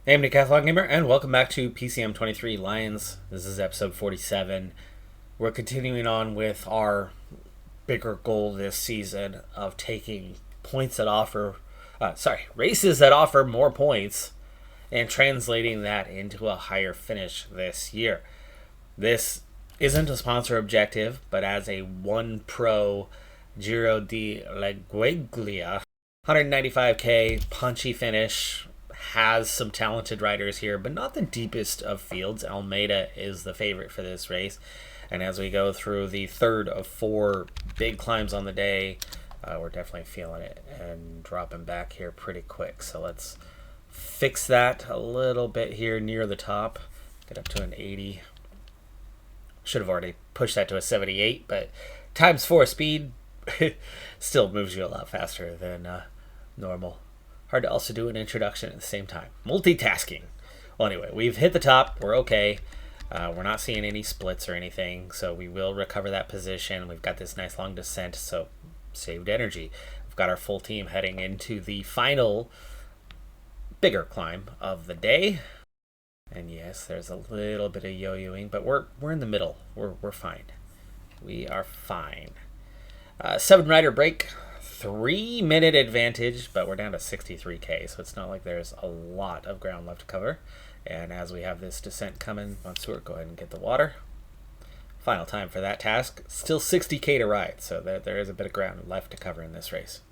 Hey, I'm Decathlon Gamer, and welcome back to PCM23 Lions. This is episode 47. We're continuing on with our bigger goal this season of taking races that offer more points and translating that into a higher finish this year. This isn't a sponsor objective, but as a one pro Giro di Leguiglia, 195k punchy finish. Has some talented riders here, but not the deepest of fields. Almeida is the favorite for this race. And as we go through the third of four big climbs on the day, we're definitely feeling it and dropping back here pretty quick. So let's fix that a little bit here near the top. Get up to an 80. Should have already pushed that to a 78, but times 4 speed still moves you a lot faster than normal. Hard to also do an introduction at the same time. Multitasking. Well, anyway, we've hit the top. We're okay. We're not seeing any splits or anything, so we will recover that position. We've got this nice long descent, so saved energy. We've got our full team heading into the final bigger climb of the day. And yes, there's a little bit of yo-yoing, but we're in the middle. We're fine. We are fine. 7-rider break. 3-minute advantage, but we're down to 63k, so it's not like there's a lot of ground left to cover. And as we have this descent coming, Mansour, go ahead and get the water. Final time for that task. Still 60k to ride, so there is a bit of ground left to cover in this race.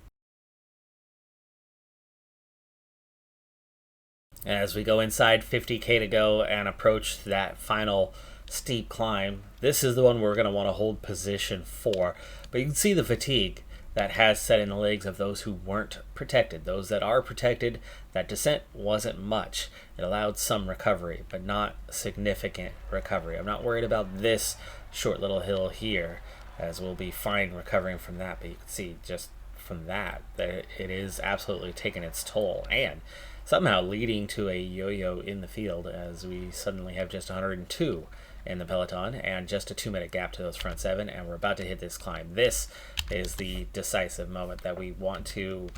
As we go inside, 50k to go and approach that final steep climb, this is the one we're going to want to hold position for. But you can see the fatigue that has set in the legs of those who weren't protected. Those that are protected, that descent wasn't much. It allowed some recovery, but not significant recovery. I'm not worried about this short little hill here, as we'll be fine recovering from that. But you can see just from that it is absolutely taking its toll, and somehow leading to a yo-yo in the field, as we suddenly have just 102 in the peloton and just a 2-minute gap to those front 7, and we're about to hit this climb. This is the decisive moment that we want to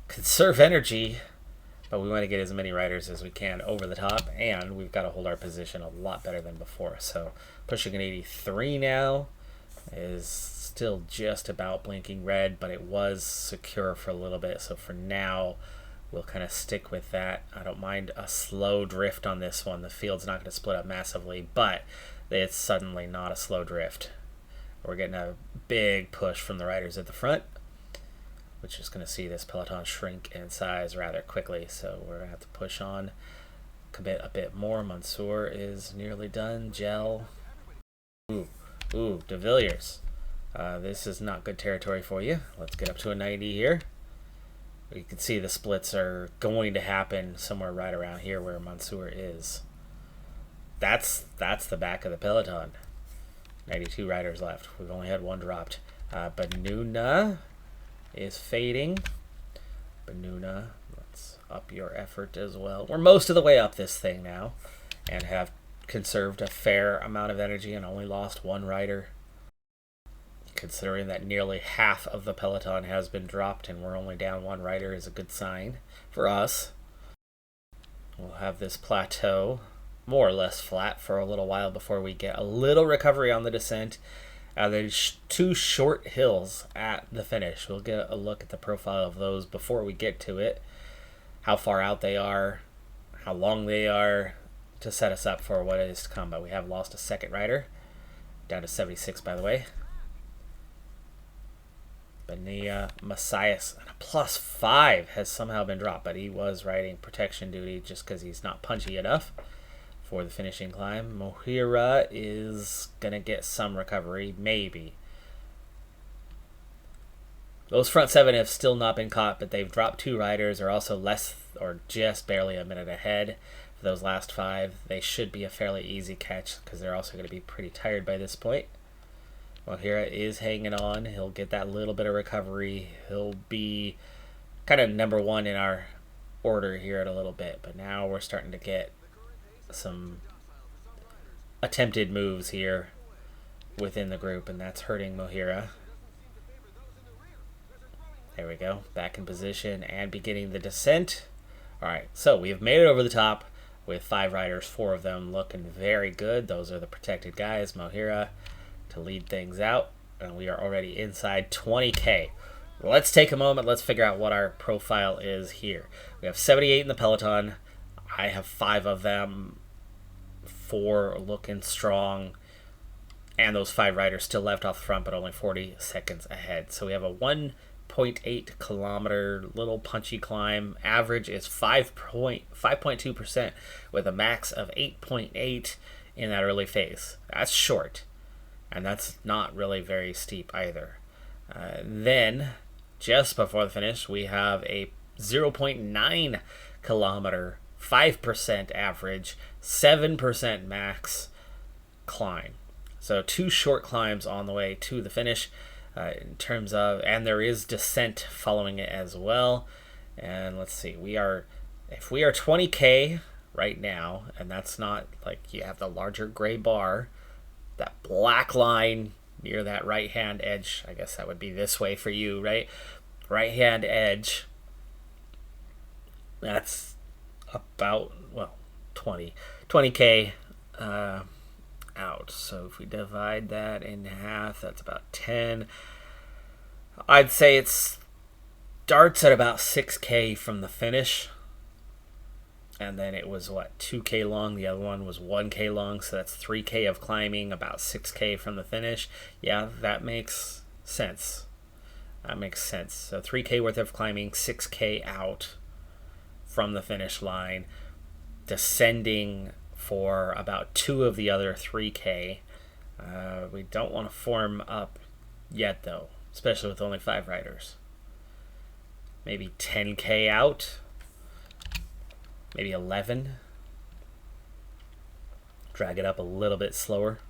conserve energy, but we want to get as many riders as we can over the top, and we've got to hold our position a lot better than before. So pushing an 83 now is still just about blinking red, but it was secure for a little bit, so for now we'll kind of stick with that. I don't mind a slow drift on this one. The field's not going to split up massively, but it's suddenly not a slow drift. We're getting a big push from the riders at the front, which is going to see this peloton shrink in size rather quickly. So we're going to have to push on, commit a bit more. Mansour is nearly done. Gel. Ooh, De Villiers. This is not good territory for you. Let's get up to a 90 here. You can see the splits are going to happen somewhere right around here where Mansour is. That's the back of the peloton. 92 riders left. We've only had one dropped. Benuna is fading. Benuna, let's up your effort as well. We're most of the way up this thing now and have conserved a fair amount of energy and only lost one rider. Considering that nearly half of the peloton has been dropped and we're only down one rider is a good sign for us. We'll have this plateau more or less flat for a little while before we get a little recovery on the descent. There's 2 short hills at the finish. We'll get a look at the profile of those before we get to it. How far out they are, how long they are, to set us up for what is to come. But we have lost a second rider. Down to 76, by the way. Benia Messias, a +5 has somehow been dropped, but he was riding protection duty just because he's not punchy enough for the finishing climb. Mohira is going to get some recovery, maybe. Those front 7 have still not been caught, but they've dropped 2 riders, are also less or just barely a minute ahead for those last 5. They should be a fairly easy catch because they're also going to be pretty tired by this point. Mohira is hanging on. He'll get that little bit of recovery. He'll be kind of number 1 in our order here in a little bit, but now we're starting to get some attempted moves here within the group, and that's hurting Mohira. There we go, back in position and beginning the descent. All right, so we have made it over the top. with 5 riders, 4 of them looking very good. Those are the protected guys. Mohira to lead things out, and we are already inside 20K. Let's take a moment. Let's figure out what our profile is here. We have 78 in the peloton. I have 5 of them, 4 looking strong, and those 5 riders still left off the front, but only 40 seconds ahead. So we have a 1.8 kilometer little punchy climb. Average is 5.2% with a max of 8.8 in that early phase. That's short, and that's not really very steep either. Then, just before the finish, we have a 0.9 kilometer, 5% average, 7% max climb. So 2 short climbs on the way to the finish in terms of, and there is descent following it as well. And let's see, if we are 20K right now, and that's not like you have the larger gray bar, that black line near that right hand edge, I guess that would be this way for you, right? Right hand edge, that's about, well, 20K out. So if we divide that in half, that's about 10. I'd say it starts at about 6K from the finish, and then it was what, 2K long. The other one was 1K long, so that's 3K of climbing, about 6K from the finish. Yeah, that makes sense. That makes sense. So 3K worth of climbing, 6K out from the finish line, descending for about 2 of the other 3K. We don't want to form up yet, though, especially with only 5 riders. Maybe 10K out, maybe 11. Drag it up a little bit slower.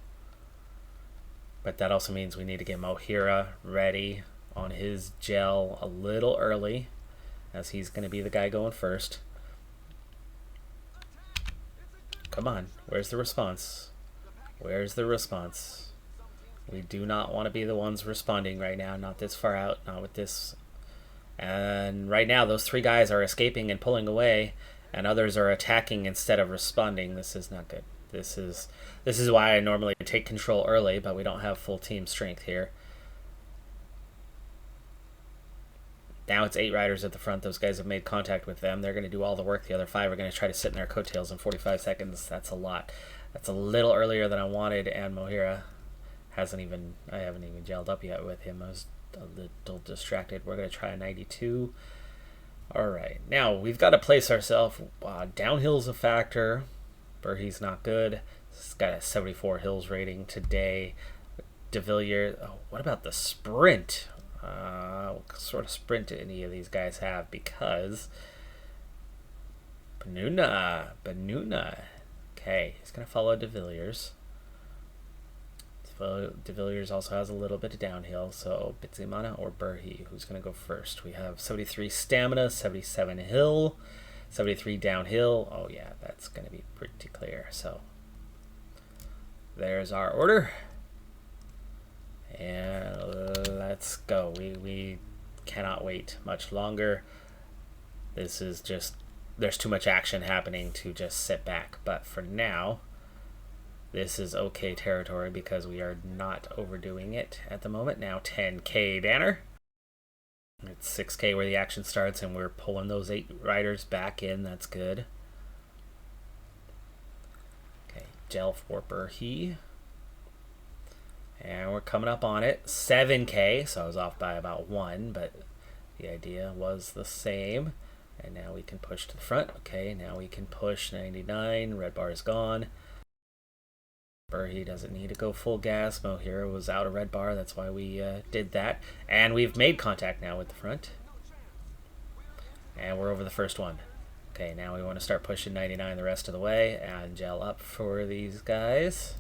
But that also means we need to get Mohira ready on his gel a little early, as he's going to be the guy going first. Come on, where's the response? Where's the response? We do not want to be the ones responding right now, not this far out, not with this. And right now, those 3 guys are escaping and pulling away, and others are attacking instead of responding. This is not good. This is why I normally take control early, but we don't have full team strength here. Now it's 8 riders at the front. Those guys have made contact with them. They're going to do all the work. The other 5 are going to try to sit in their coattails in 45 seconds. That's a lot. That's a little earlier than I wanted, and Mohira I haven't even gelled up yet with him. I was a little distracted. We're going to try a 92. All right. Now, we've got to place ourselves. Downhill's a factor. Burhi's not good. He's got a 74 hills rating today. De Villiers. Oh, what about the sprint? What sort of sprint do any of these guys have? Because Benuna. Okay, he's gonna follow De Villiers. De Villiers also has a little bit of downhill, so Bitsimana or Burhi, who's gonna go first? We have 73 stamina, 77 hill, 73 downhill. Oh yeah, that's gonna be pretty clear. So there's our order. And let's go. We cannot wait much longer. This is just, there's too much action happening to just sit back. But for now, this is okay territory because we are not overdoing it at the moment. Now 10K banner. It's 6K where the action starts, and we're pulling those 8 riders back in. That's good. Okay, gel for Burhi. And we're coming up on it. 7K, so I was off by about 1, but the idea was the same. And now we can push to the front. Okay, now we can push 99. Red bar is gone. Burhi doesn't need to go full gas. Mohira was out of red bar. That's why we did that. And we've made contact now with the front. And we're over the first one. Okay, now we want to start pushing 99 the rest of the way and gel up for these guys.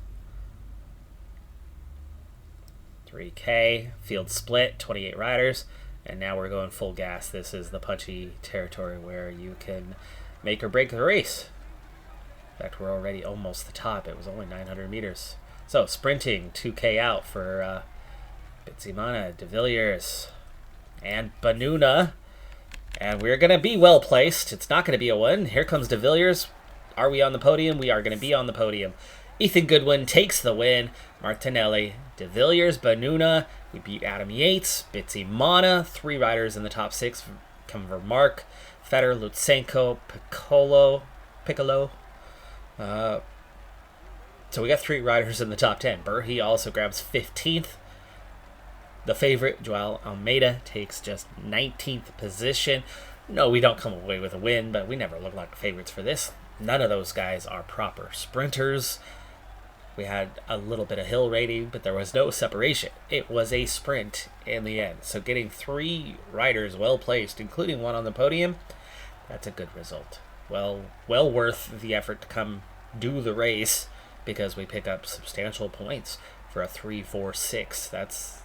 3K, field split, 28 riders, and now we're going full gas. This is the punchy territory where you can make or break the race. In fact, we're already almost the top. It was only 900 meters. So, sprinting, 2K out for Bitsimana, De Villiers, and Benuna. And we're going to be well placed. It's not going to be a 1. Here comes De Villiers. Are we on the podium? We are going to be on the podium. Ethan Goodwin takes the win. Martinelli, De Villiers, Banuna. We beat Adam Yates, Bitsy Mana. 3 riders in the top 6 come Vermark, Feder, Lutsenko, Piccolo. So we got 3 riders in the top 10. Berhe also grabs 15th. The favorite, Joao Almeida, takes just 19th position. No, we don't come away with a win, but we never look like favorites for this. None of those guys are proper sprinters. We had a little bit of hill rating, but there was no separation. It was a sprint in the end. So getting 3 riders well placed, including one on the podium, that's a good result. Well worth the effort to come do the race, because we pick up substantial points for a 3, 4, 6. That's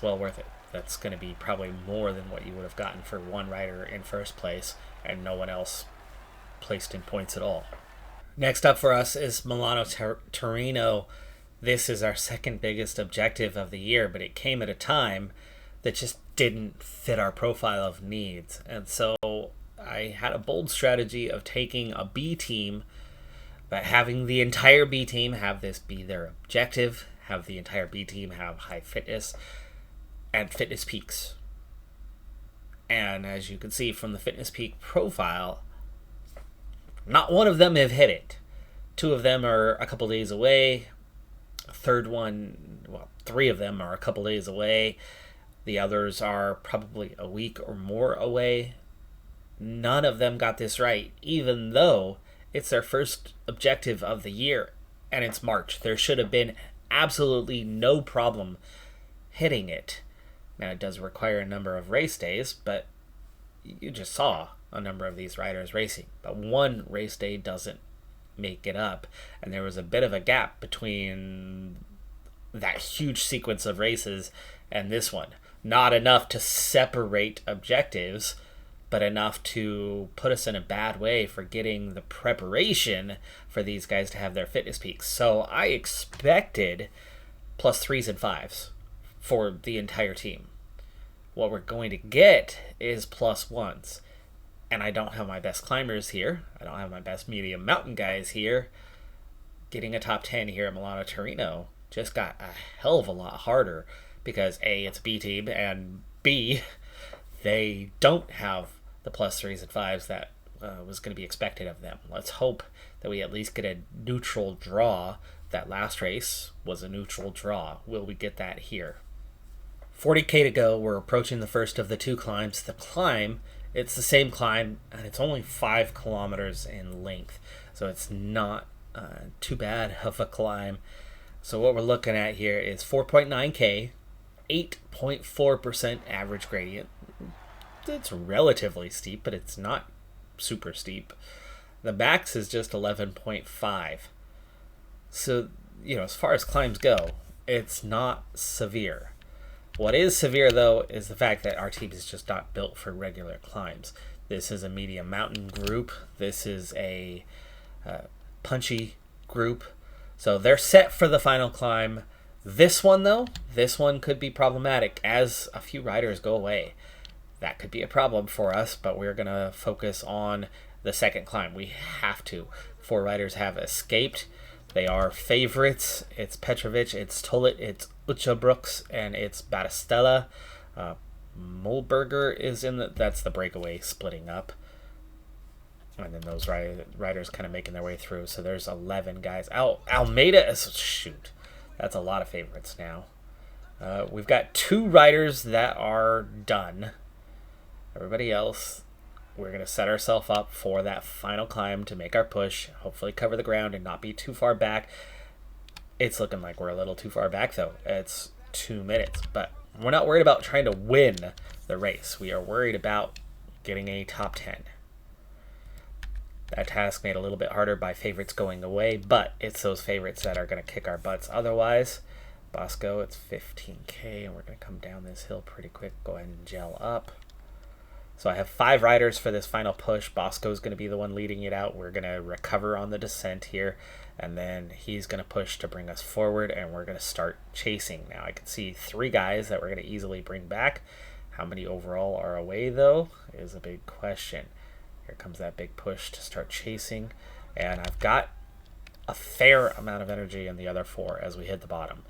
well worth it. That's going to be probably more than what you would have gotten for one rider in first place and no one else placed in points at all. Next up for us is Milano Torino. This is our second biggest objective of the year, but it came at a time that just didn't fit our profile of needs. And so I had a bold strategy of taking a B team, but having the entire B team have this be their objective, have the entire B team have high fitness and fitness peaks. And as you can see from the fitness peak profile, not one of them have hit it. 2 of them are a couple days away. A third one, 3 of them are a couple days away. The others are probably a week or more away. None of them got this right, even though it's their first objective of the year and it's March. There should have been absolutely no problem hitting it. Now, it does require a number of race days, but you just saw a number of these riders racing. But one race day doesn't make it up, and there was a bit of a gap between that huge sequence of races and this one. Not enough to separate objectives, but enough to put us in a bad way for getting the preparation for these guys to have their fitness peaks. So I expected +3s and 5s for the entire team. What we're going to get is +1s. And I don't have my best climbers here. I don't have my best medium mountain guys here. Getting a top 10 here at Milano Torino just got a hell of a lot harder because A, it's a B team, and B, they don't have the +3s and 5s that was going to be expected of them. Let's hope that we at least get a neutral draw. That last race was a neutral draw. Will we get that here? 40K to go. We're approaching the first of the 2 climbs. The climb, it's the same climb, and it's only 5 kilometers in length. So it's not too bad of a climb. So what we're looking at here is 4.9K, 8.4% average gradient. It's relatively steep, but it's not super steep. The max is just 11.5. So, as far as climbs go, it's not severe. What is severe, though, is the fact that our team is just not built for regular climbs. This is a medium mountain group. This is a punchy group. So they're set for the final climb. This one, though, this one could be problematic as a few riders go away. That could be a problem for us, but we're going to focus on the second climb. We have to. 4 riders have escaped. They are favorites. It's Petrovic, it's Tolit, it's Uchabrooks, and it's Battistella. Mulberger is in that's the breakaway splitting up. And then those riders kind of making their way through. So there's 11 guys. Almeida is, shoot, that's a lot of favorites now. We've got 2 riders that are done. Everybody else, we're going to set ourselves up for that final climb to make our push, hopefully cover the ground and not be too far back. It's looking like we're a little too far back, though. It's 2 minutes, but we're not worried about trying to win the race. We are worried about getting a top 10. That task made a little bit harder by favorites going away, but it's those favorites that are going to kick our butts otherwise. Bosco, it's 15K, and we're going to come down this hill pretty quick. Go ahead and gel up. So I have 5 riders for this final push. Bosco's going to be the one leading it out. We're going to recover on the descent here, and then he's going to push to bring us forward, and we're going to start chasing. Now I can see 3 guys that we're going to easily bring back. How many overall are away, though, is a big question. Here comes that big push to start chasing. And I've got a fair amount of energy in the other 4 as we hit the bottom.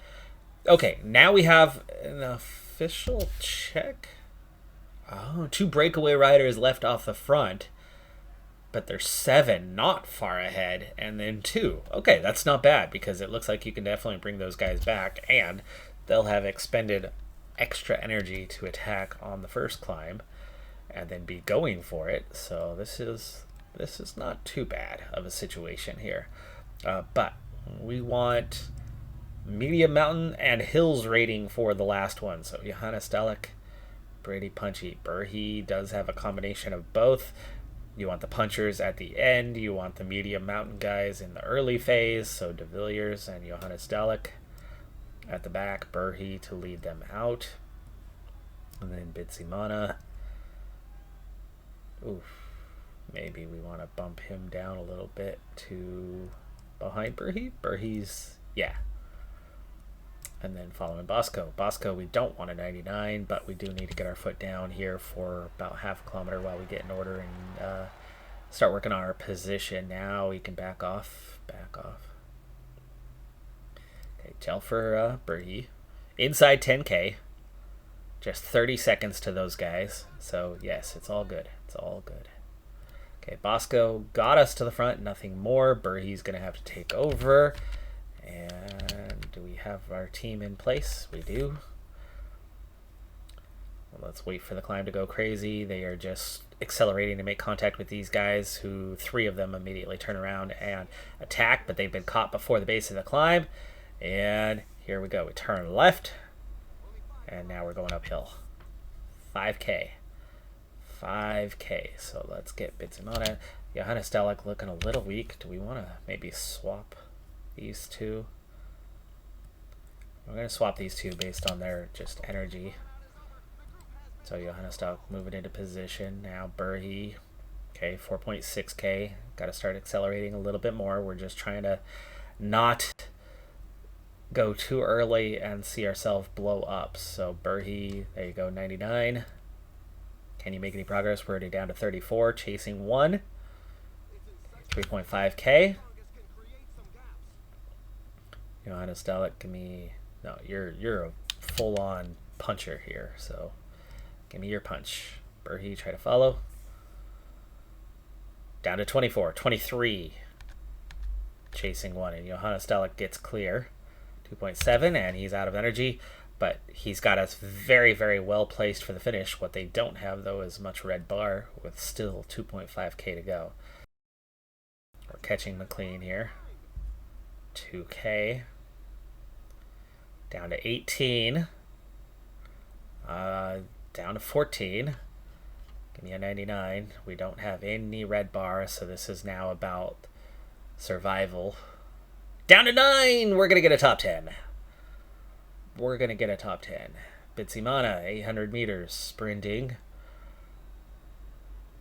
Okay, now we have an official check. Oh, 2 breakaway riders left off the front. But there's 7 not far ahead, and then 2. Okay, that's not bad, because it looks like you can definitely bring those guys back, and they'll have expended extra energy to attack on the first climb and then be going for it. So this is not too bad of a situation here. But we want medium mountain and hills rating for the last one. So Johannes Dalek, Brady Punchy. Burhi does have a combination of both. You want the punchers at the end. You want the medium mountain guys in the early phase. So De Villiers and Johannes Dalek at the back. Burhi to lead them out. And then Bitsimana. Oof. Maybe we want to bump him down a little bit to behind Burhi. Burhi's, yeah. And then following Bosco. Bosco, we don't want a 99, but we do need to get our foot down here for about half a kilometer while we get in order and start working on our position. Now we can back off. Okay, gel for Burhi. Inside 10K. Just 30 seconds to those guys. So, yes, it's all good. It's all good. Okay, Bosco got us to the front. Nothing more. Burhi's going to have to take over. And do we have our team in place? We do. Well, let's wait for the climb to go crazy. They are just accelerating to make contact with these guys, who 3 of them immediately turn around and attack, but they've been caught before the base of the climb. And here we go. We turn left. And now we're going uphill. 5K. So let's get Bitsimana. Johannes Dalek looking a little weak. Do we want to maybe swap these 2? We're going to swap these 2 based on their just energy. So Johannes Dalek moving into position. Now Burhi. Okay, 4.6K. Got to start accelerating a little bit more. We're just trying to not go too early and see ourselves blow up. So Burhi, there you go, 99. Can you make any progress? We're already down to 34, chasing 1. 3.5K. Johannes Dalek, give me... No, you're a full-on puncher here, so give me your punch. Burhi, try to follow. Down to 24, 23. Chasing 1, and Johannes Dalek gets clear. 2.7, and he's out of energy, but he's got us very, very well placed for the finish. What they don't have, though, is much red bar, with still 2.5K to go. We're catching McLean here. 2K. Down to 18. Down to 14. Give me a 99. We don't have any red bar, so this is now about survival. Down to 9! We're going to get a top 10. Bitsimana, 800 meters, sprinting.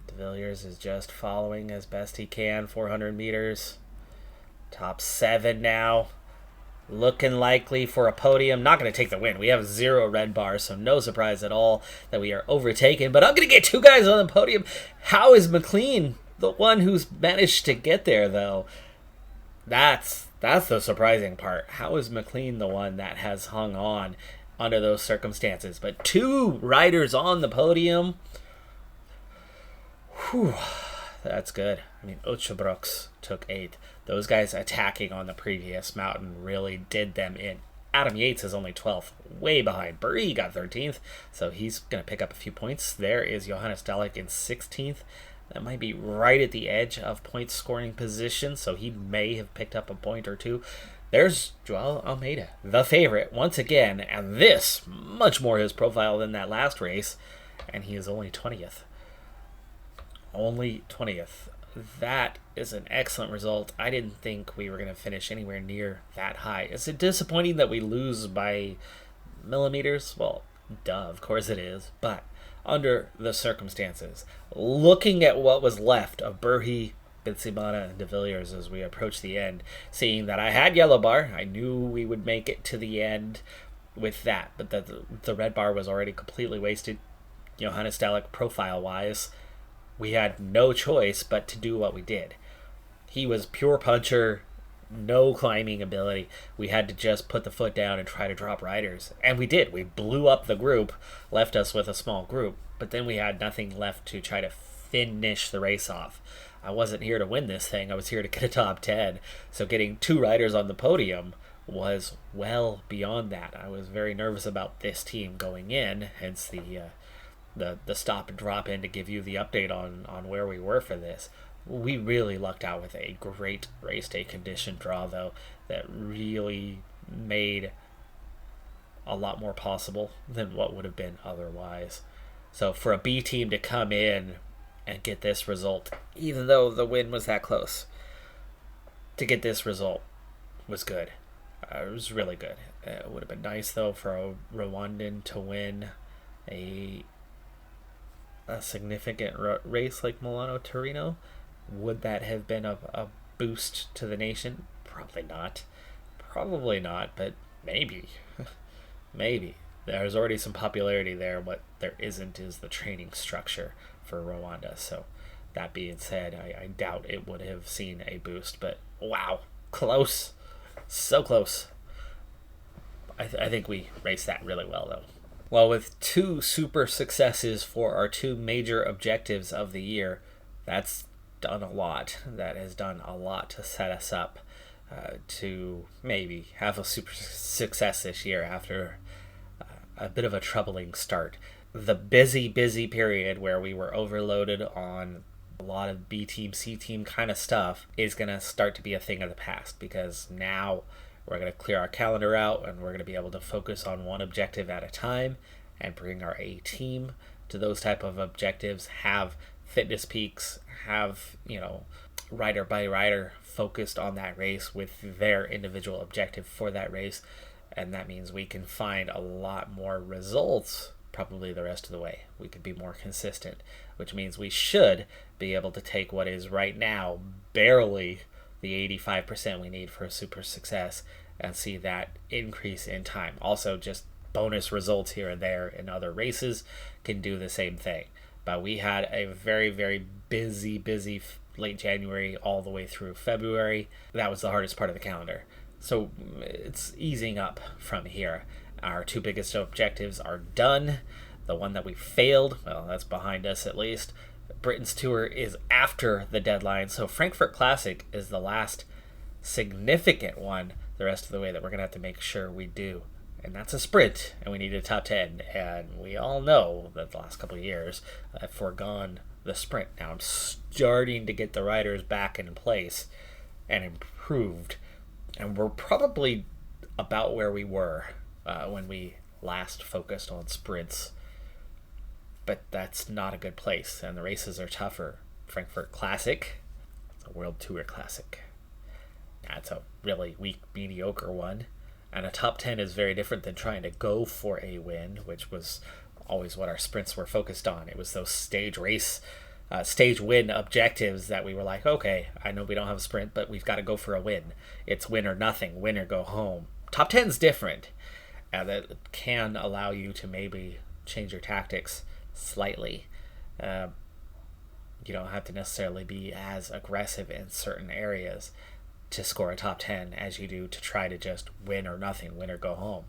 De Villiers is just following as best he can, 400 meters. Top 7 now. Looking likely for a podium. Not going to take the win. We have 0 red bars, so no surprise at all that we are overtaken. But I'm going to get 2 guys on the podium. How is McLean the one who's managed to get there, though? That's the surprising part. How is McLean the one that has hung on under those circumstances? But 2 riders on the podium. Whew, that's good. I mean, Otschebroeks took 8th. Those guys attacking on the previous mountain really did them in. Adam Yates is only 12th, way behind. Burhi got 13th, so he's going to pick up a few points. There is Johannes Dalek in 16th. That might be right at the edge of point scoring position, so he may have picked up a point or 2. There's Joao Almeida, the favorite, once again, and this, much more his profile than that last race, and he is only 20th. Only 20th. That is an excellent result. I didn't think we were going to finish anywhere near that high. Is it disappointing that we lose by millimeters? Well, duh, of course it is, but under the circumstances, looking at what was left of Burhi, Bitsimana, and De Villiers as we approach the end, seeing that I had yellow bar, I knew we would make it to the end with that, but the red bar was already completely wasted. Johannes Dalek, profile-wise, we had no choice but to do what we did. He was pure puncher, no climbing ability. We had to just put the foot down and try to drop riders. And we did. We blew up the group, left us with a small group, but then we had nothing left to try to finish the race off. I wasn't here to win this thing. I was here to get a top 10. So getting 2 riders on the podium was well beyond that. I was very nervous about this team going in, hence the stop and drop in to give you the update on where we were for this. We really lucked out with a great race day condition draw, though, that really made a lot more possible than what would have been otherwise. So for a B team to come in and get this result, even though the win was that close, to get this result was good. It was really good. It would have been nice, though, for a Rwandan to win a significant race like Milano Torino. Would that have been a boost to the nation? Probably not. Probably not, but maybe. Maybe. There's already some popularity there. What there isn't is the training structure for Rwanda. So that being said, I doubt it would have seen a boost. But wow, close. So close. I think we raced that really well, though. Well, with 2 super successes for our 2 major objectives of the year, that's done a lot. That has done a lot to set us up to maybe have a super success this year after a bit of a troubling start. The busy period where we were overloaded on a lot of B team, C team kind of stuff is going to start to be a thing of the past, because now we're going to clear our calendar out and we're going to be able to focus on one objective at a time and bring our A team to those type of objectives, have fitness peaks, have, rider by rider focused on that race with their individual objective for that race. And that means we can find a lot more results probably the rest of the way. We could be more consistent, which means we should be able to take what is right now barely the 85% we need for a super success and see that increase in time. Also, just bonus results here and there in other races can do the same thing. But we had a very, very busy late January all the way through February. That was the hardest part of the calendar. So it's easing up from here. Our 2 biggest objectives are done. The one that we failed, well, that's behind us at least. Britain's tour is after the deadline, so Frankfurt Classic is the last significant one the rest of the way that we're going to have to make sure we do. And that's a sprint, and we need a top 10. And we all know that the last couple of years I've foregone the sprint. Now I'm starting to get the riders back in place and improved. And we're probably about where we were when we last focused on sprints. But that's not a good place, and the races are tougher. Frankfurt Classic, it's a World Tour Classic. That's a really weak, mediocre one. And a top 10 is very different than trying to go for a win, which was always what our sprints were focused on. It was those stage win objectives that we were like, okay, I know we don't have a sprint, but we've got to go for a win. It's win or nothing, win or go home. Top 10's different. That can allow you to maybe change your tactics slightly. You don't have to necessarily be as aggressive in certain areas to score a top 10 as you do to try to just win or nothing, win or go home.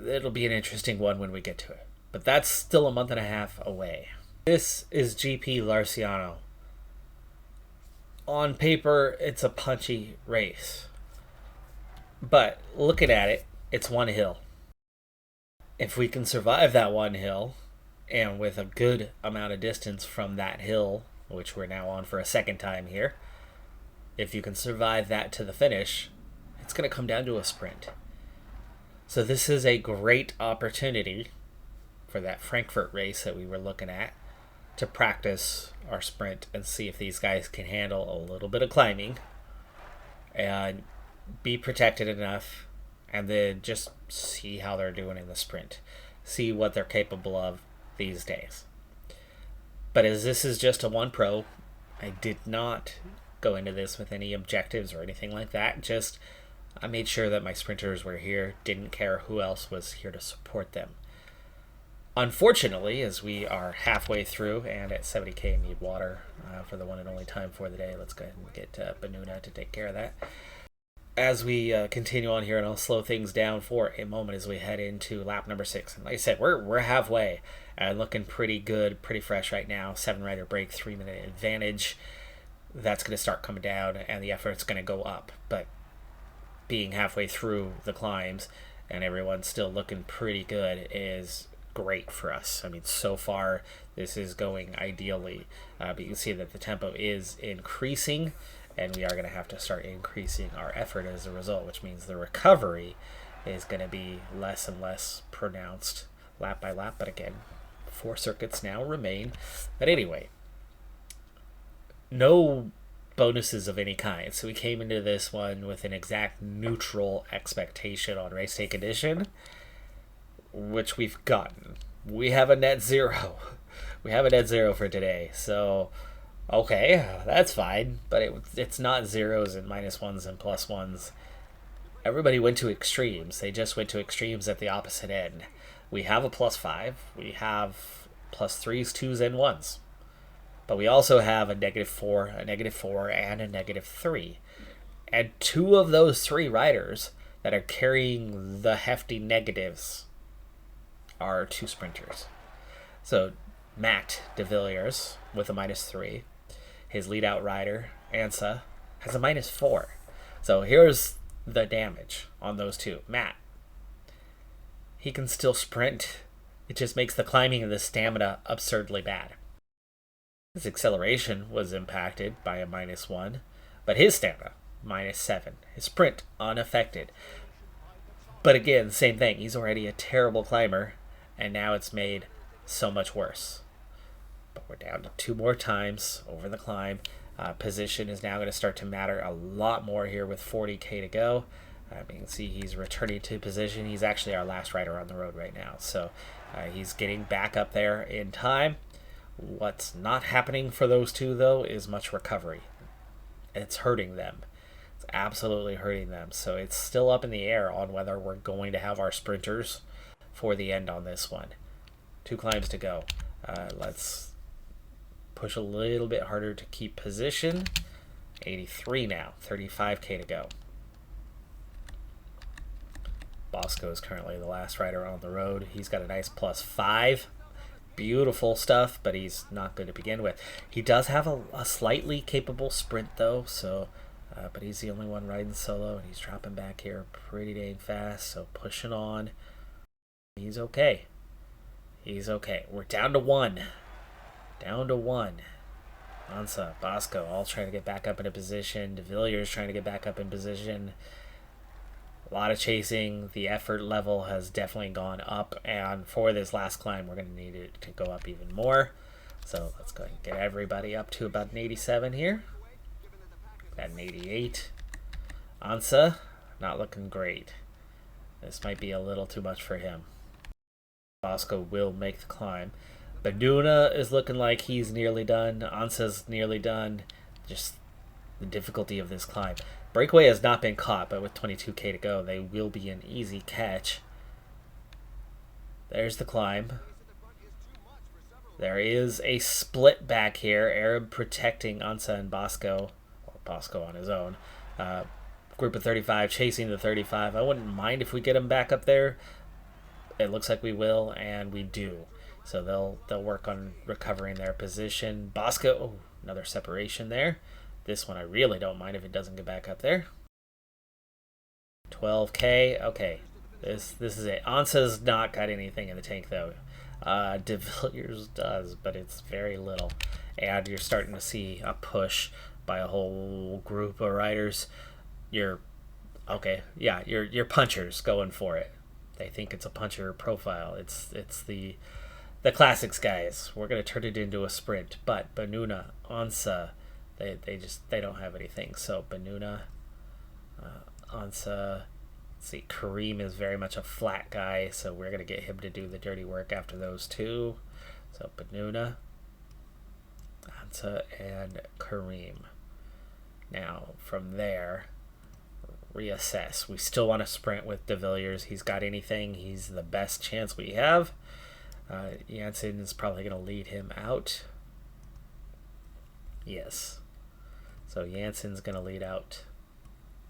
It'll be an interesting one when we get to it. But that's still a month and a half away. This is GP Larciano. On paper, it's a punchy race. But looking at it, it's one hill. If we can survive that one hill, and with a good amount of distance from that hill, which we're now on for a second time here, if you can survive that to the finish, it's going to come down to a sprint. So this is a great opportunity for that Frankfurt race that we were looking at to practice our sprint and see if these guys can handle a little bit of climbing and be protected enough, and then just see how they're doing in the sprint. See what they're capable of these days. But as this is just a 1 pro, I did not go into this with any objectives or anything like that. Just I made sure that my sprinters were here, didn't care who else was here to support them. Unfortunately, as we are halfway through and at 70k need water for the one and only time for the day, let's go ahead and get Banuna to take care of that. As we continue on here, and I'll slow things down for a moment as we head into lap number 6. And like I said, we're halfway and looking pretty good, pretty fresh right now. 7-rider break, 3-minute advantage. That's going to start coming down, and the effort's going to go up. But being halfway through the climbs and everyone's still looking pretty good is great for us. I mean, so far this is going ideally, but you can see that the tempo is increasing, and we are going to have to start increasing our effort as a result, which means the recovery is going to be less and less pronounced lap by lap. But again, 4 circuits now remain. But anyway, no bonuses of any kind, so we came into this one with an exact neutral expectation on race day condition, which we've gotten. We have a net zero. We have a net zero for today. So, okay, that's fine. But it's not zeros and -1s and +1s. Everybody went to extremes. They just went to extremes at the opposite end. We have a +5. We have +3s, 2s, and 1s. But we also have a -4, a -4, and a -3. And 2 of those 3 riders that are carrying the hefty negatives are 2 sprinters. So Matt de Villiers with a -3. His lead-out rider, Ansa, has a -4. So here's the damage on those 2. Matt, he can still sprint. It just makes the climbing and the stamina absurdly bad. His acceleration was impacted by a -1, but his stamina, -7. His sprint, unaffected. But again, same thing. He's already a terrible climber, and now it's made so much worse. But we're down to 2 more times over the climb. Position is now going to start to matter a lot more here with 40k to go. You can see he's returning to position. He's actually our last rider on the road right now. So he's getting back up there in time. What's not happening for those 2, though, is much recovery. It's hurting them. It's absolutely hurting them. So it's still up in the air on whether we're going to have our sprinters for the end on this one. 2 climbs to go. Let's push a little bit harder to keep position. 83 now, 35k to go. Bosco is currently the last rider on the road. He's got a nice +5. Beautiful stuff, but he's not good to begin with. He does have a slightly capable sprint, though, so but he's the only one riding solo, and he's dropping back here pretty dang fast, so pushing on. He's okay. He's okay. We're down to 1. Down to 1. Ansa, Bosco, all trying to get back up into position. De Villiers trying to get back up in position. A lot of chasing. The effort level has definitely gone up, and for this last climb, we're going to need it to go up even more. So let's go ahead and get everybody up to about an 87 here. Got an 88. Ansa, not looking great. This might be a little too much for him. Bosco will make the climb. Baduna is looking like he's nearly done. Ansa's nearly done. Just the difficulty of this climb. Breakaway has not been caught, but with 22k to go, they will be an easy catch. There's the climb. There is a split back here. Arab protecting Ansa and Bosco, or Bosco on his own. Group of 35 chasing the 35. I wouldn't mind if we get him back up there. It looks like we will, and we do. So they'll work on recovering their position. Bosco, oh, another separation there. This one I really don't mind if it doesn't get back up there. 12k. Okay, this is it. Ansa's not got anything in the tank though. De Villiers does, but it's very little. And you're starting to see a push by a whole group of riders. Your punchers going for it. They think it's a puncher profile. It's the classics guys. We're gonna turn it into a sprint. But Banuna, Ansa, they don't have anything. So Banuna, Ansa. Let's see, Kareem is very much a flat guy, so we're gonna get him to do the dirty work after those 2. So Banuna, Ansa, and Kareem. Now from there, reassess. We still want to sprint with De Villiers. He's got anything. He's the best chance we have. Janssen is probably going to lead him out. Yes. So Janssen's going to lead out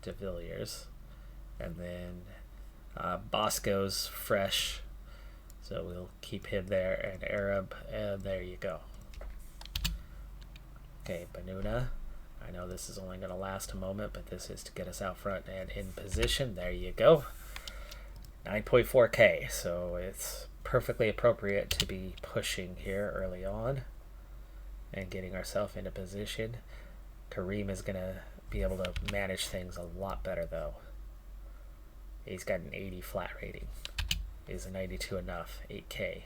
De Villiers. And then Bosco's fresh. So we'll keep him there. And Arab. And there you go. Okay, Benuna. I know this is only going to last a moment, but this is to get us out front and in position. There you go. 9.4K. So it's perfectly appropriate to be pushing here early on and getting ourselves into position. Kareem is going to be able to manage things a lot better, though. He's got an 80 flat rating. Is a 92 enough? 8K.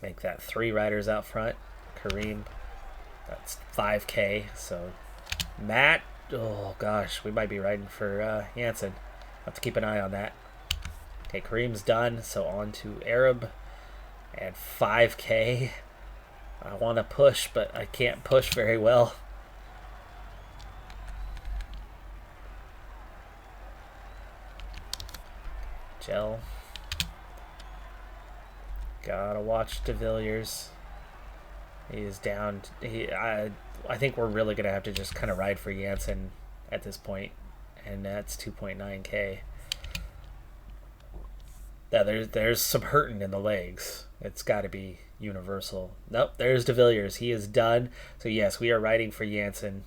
Make that 3 riders out front. Kareem, that's 5K. So Matt, oh gosh, we might be riding for Janssen. Have to keep an eye on that. Okay, Kareem's done. So on to Arab and 5K. I want to push, but I can't push very well. Gel. Gotta watch De Villiers. He is down. I think we're really gonna have to just kind of ride for Janssen at this point, and that's 2.9K. Yeah, there's some hurting in the legs. It's got to be universal. Nope, there's De Villiers. He is done. So yes, we are riding for Janssen.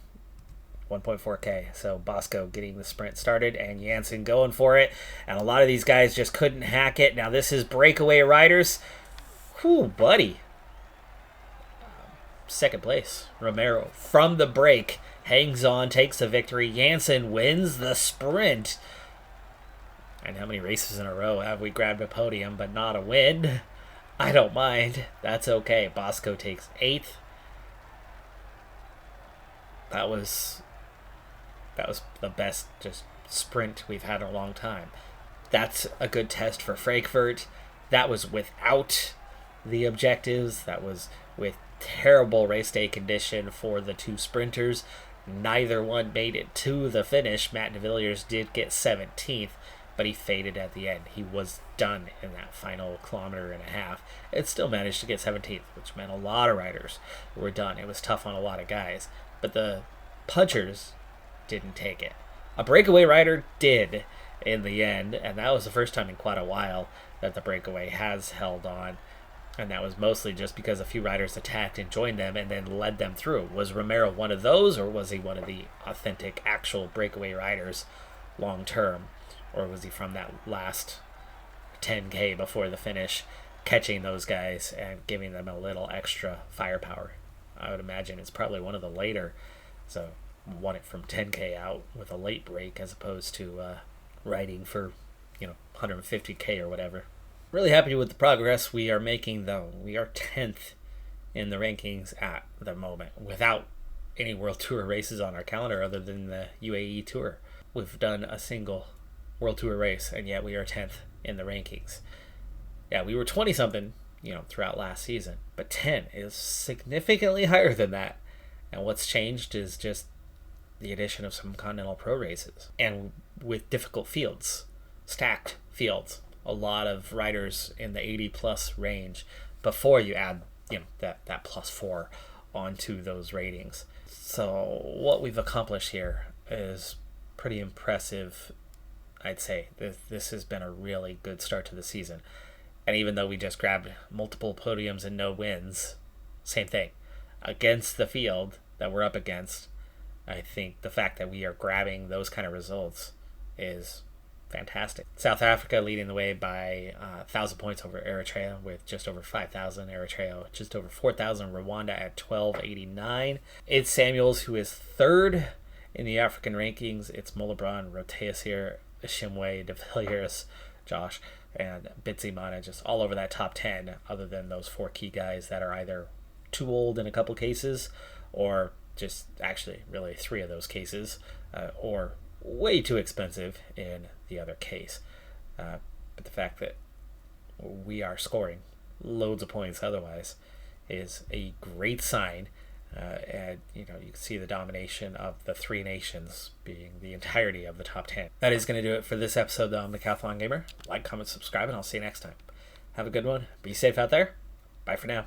1.4K. So Bosco getting the sprint started and Janssen going for it. And a lot of these guys just couldn't hack it. Now this is breakaway riders. Whew, buddy. Second place. Romero from the break hangs on, takes the victory. Janssen wins the sprint. And how many races in a row have we grabbed a podium but not a win? I don't mind. That's okay. Bosco takes 8th. That was the best just sprint we've had in a long time. That's a good test for Frankfurt. That was without the objectives. That was with terrible race day condition for the 2 sprinters. Neither one made it to the finish. Matt De Villiers did get 17th, but he faded at the end. He was done in that final kilometer and a half. It still managed to get 17th, which meant a lot of riders were done. It was tough on a lot of guys, but the punchers didn't take it. A breakaway rider did in the end, and that was the first time in quite a while that the breakaway has held on, and that was mostly just because a few riders attacked and joined them and then led them through. Was Romero one of those, or was he one of the authentic actual breakaway riders long term, or was he from that last 10K before the finish catching those guys and giving them a little extra firepower? I would imagine it's probably one of the later, so won it from 10K out with a late break as opposed to riding for 150K or whatever. Really happy with the progress we are making, though. We are 10th in the rankings at the moment without any World Tour races on our calendar other than the UAE Tour. We've done a single World Tour race, and yet we are 10th in the rankings. Yeah, we were 20-something, throughout last season, but 10 is significantly higher than that. And what's changed is just the addition of some Continental Pro races, and with difficult fields, stacked fields, a lot of riders in the 80+ range before you add that +4 onto those ratings. So what we've accomplished here is pretty impressive. I'd say this has been a really good start to the season, and even though we just grabbed multiple podiums and no wins, same thing against the field that we're up against. I think the fact that we are grabbing those kind of results is fantastic. South Africa leading the way by 1,000 points over Eritrea with just over 5,000. Eritrea just over 4,000. Rwanda at 1289. It's Samuels who is 3rd in the African rankings. It's Molebron, Roteasir, Ishimwe, De Villiers, Josh, and Bitsimana just all over that top 10, other than those 4 key guys that are either too old in a couple cases, or just actually really 3 of those cases, or way too expensive in the other case. But the fact that we are scoring loads of points otherwise is a great sign. And you can see the domination of the 3 nations being the entirety of the top 10. That is going to do it for this episode on Decathlon Gamer. Like, comment, subscribe, and I'll see you next time. Have a good one. Be safe out there. Bye for now.